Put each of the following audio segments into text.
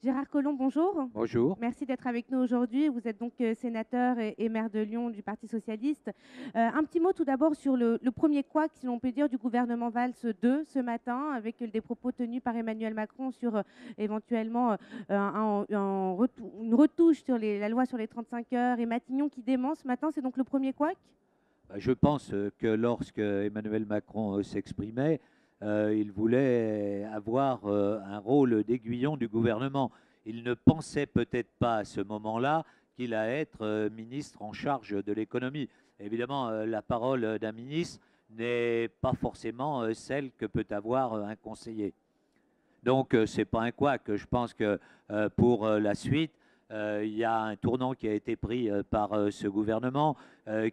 Gérard Collomb, bonjour. Bonjour. Merci d'être avec nous aujourd'hui. Vous êtes donc sénateur et maire de Lyon du Parti socialiste. Un petit mot tout d'abord sur le premier couac, si l'on peut dire, du gouvernement Valls 2 ce matin, avec des propos tenus par Emmanuel Macron sur éventuellement une retouche sur la loi sur les 35 heures, et Matignon qui dément ce matin. C'est donc le premier couac? Je pense que lorsque Emmanuel Macron s'exprimait, il voulait avoir un rôle d'aiguillon du gouvernement. Il ne pensait peut-être pas à ce moment-là qu'il allait être ministre en charge de l'économie. Évidemment, la parole d'un ministre n'est pas forcément celle que peut avoir un conseiller. Donc, ce n'est pas un couac. Je pense que pour la suite, il y a un tournant qui a été pris par ce gouvernement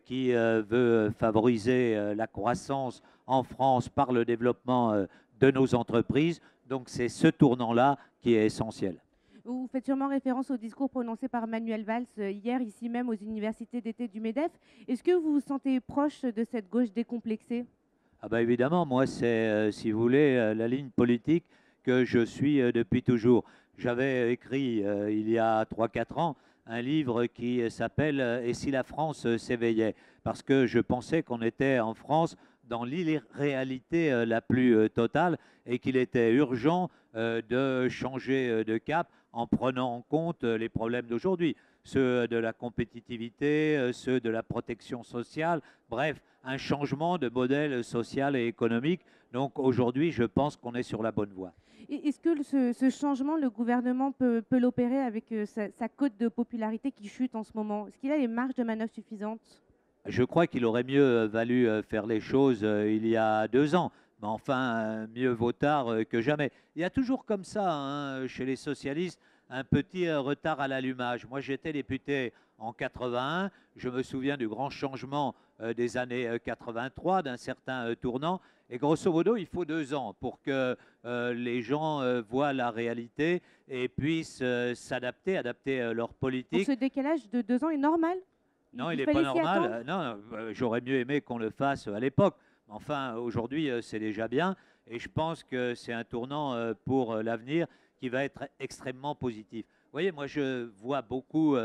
qui veut favoriser la croissance en France par le développement de nos entreprises. Donc, c'est ce tournant-là qui est essentiel. Vous faites sûrement référence au discours prononcé par Manuel Valls hier, ici même, aux universités d'été du MEDEF. Est-ce que vous vous sentez proche de cette gauche décomplexée? Ah bah évidemment, moi, c'est, si vous voulez, la ligne politique que je suis depuis toujours. J'avais écrit il y a 3 4 ans un livre qui s'appelle Et si la France s'éveillait? Parce que je pensais qu'on était en France dans l'irréalité la plus totale et qu'il était urgent de changer de cap en prenant en compte les problèmes d'aujourd'hui, ceux de la compétitivité, ceux de la protection sociale, bref, un changement de modèle social et économique. Donc aujourd'hui, je pense qu'on est sur la bonne voie. Est-ce que ce changement, le gouvernement peut l'opérer avec sa cote de popularité qui chute en ce moment? Est-ce qu'il a les marges de manœuvre suffisantes? Je crois qu'il aurait mieux valu faire les choses il y a 2 ans. Mais enfin, mieux vaut tard que jamais. Il y a toujours comme ça, hein, chez les socialistes, un petit retard à l'allumage. Moi, j'étais député en 81. Je me souviens du grand changement des années 83, d'un certain tournant. Et grosso modo, il faut 2 ans pour que les gens voient la réalité et puissent s'adapter, adapter leur Donc politique. ce décalage de 2 ans est normal? Non, il Il n'est pas fallait s'y normal. attendre? Non, j'aurais mieux aimé qu'on le fasse à l'époque. Enfin, aujourd'hui, c'est déjà bien. Et je pense que c'est un tournant pour l'avenir qui va être extrêmement positif. Vous voyez, moi, je vois beaucoup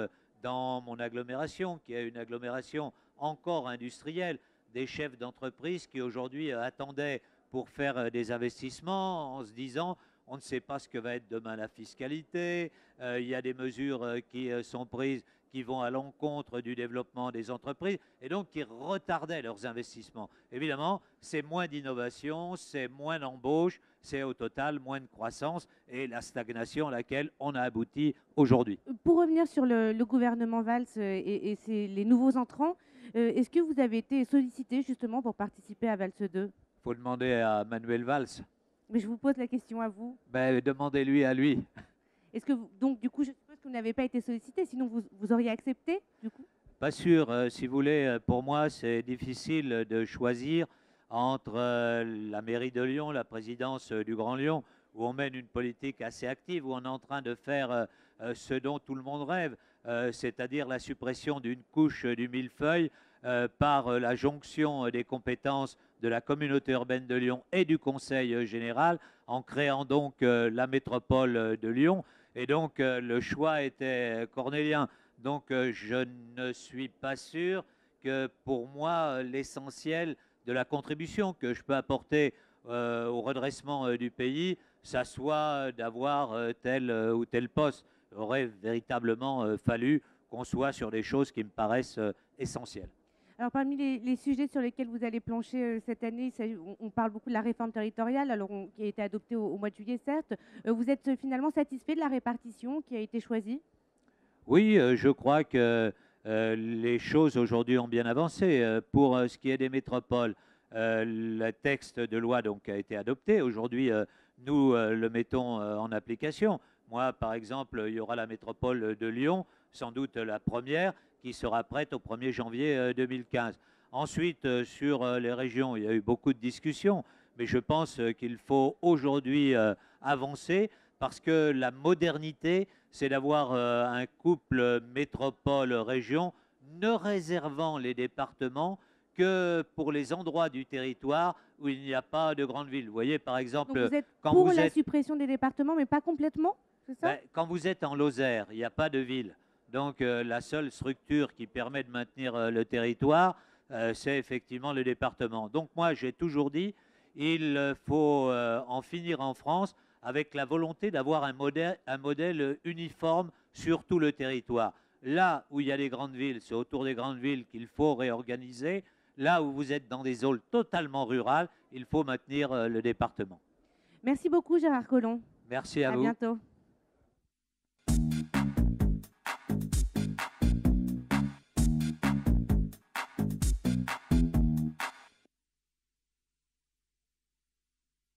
dans mon agglomération, qui est une agglomération encore industrielle, des chefs d'entreprise qui aujourd'hui attendaient pour faire des investissements en se disant on ne sait pas ce que va être demain la fiscalité, il y a des mesures qui sont prises qui vont à l'encontre du développement des entreprises et donc qui retardaient leurs investissements. Évidemment, c'est moins d'innovation, c'est moins d'embauche, c'est au total moins de croissance et la stagnation à laquelle on a abouti aujourd'hui. Pour revenir sur le gouvernement Valls et les nouveaux entrants, est-ce que vous avez été sollicité justement pour participer à Valls 2? Il faut demander à Manuel Valls. Mais je vous pose la question à vous. Ben, demandez-lui à lui. Est-ce que donc du coup, je suppose que vous n'avez pas été sollicité, sinon vous auriez accepté du coup? Pas sûr, si vous voulez, pour moi, c'est difficile de choisir entre la mairie de Lyon, la présidence du Grand Lyon, où on mène une politique assez active, où on est en train de faire ce dont tout le monde rêve, c'est-à-dire la suppression d'une couche du millefeuille par la jonction des compétences de la communauté urbaine de Lyon et du Conseil général, en créant donc la métropole de Lyon. Et donc le choix était cornélien. Donc je ne suis pas sûr que pour moi, l'essentiel de la contribution que je peux apporter au redressement du pays, ça soit d'avoir tel ou tel poste. Il aurait véritablement fallu qu'on soit sur des choses qui me paraissent essentielles. Alors parmi les sujets sur lesquels vous allez plancher cette année, on parle beaucoup de la réforme territoriale, qui a été adoptée au mois de juillet, certes. Vous êtes finalement satisfait de la répartition qui a été choisie? Oui, je crois que les choses aujourd'hui ont bien avancé. Pour ce qui est des métropoles, le texte de loi donc, a été adopté. Aujourd'hui, nous le mettons en application. Moi, par exemple, il y aura la métropole de Lyon, sans doute la première, qui sera prête au 1er janvier 2015. Ensuite, sur les régions, il y a eu beaucoup de discussions, mais je pense qu'il faut aujourd'hui avancer parce que la modernité, c'est d'avoir un couple métropole-région, ne réservant les départements que pour les endroits du territoire où il n'y a pas de grande ville. Vous voyez, par Donc exemple, vous êtes quand pour vous la êtes suppression des départements, mais pas complètement? c'est ça? Quand vous êtes en Lozère, il n'y a pas de ville. Donc la seule structure qui permet de maintenir le territoire, c'est effectivement le département. Donc moi, j'ai toujours dit, il faut en finir en France avec la volonté d'avoir un modèle uniforme sur tout le territoire. Là où il y a des grandes villes, c'est autour des grandes villes qu'il faut réorganiser. Là où vous êtes dans des zones totalement rurales, il faut maintenir le département. Merci beaucoup, Gérard Collomb. Merci à À vous. bientôt.